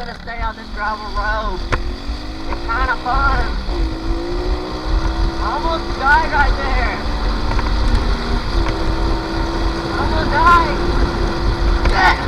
gonna stay on this gravel road. It's kind of fun. Almost died right there. Almost died. Yeah.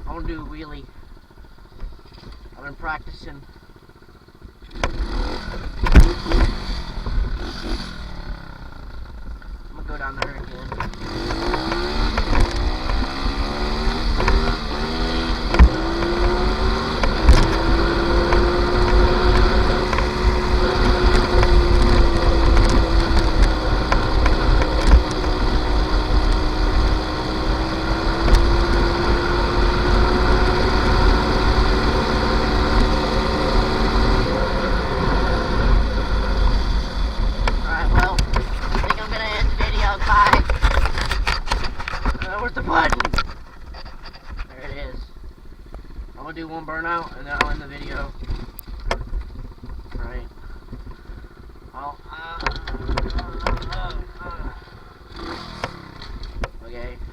I want to do a wheelie. I've been practicing. I'm gonna go down there again. Where's the button? There it is. I'm gonna do one burnout and then I'll end the video. Right. Okay.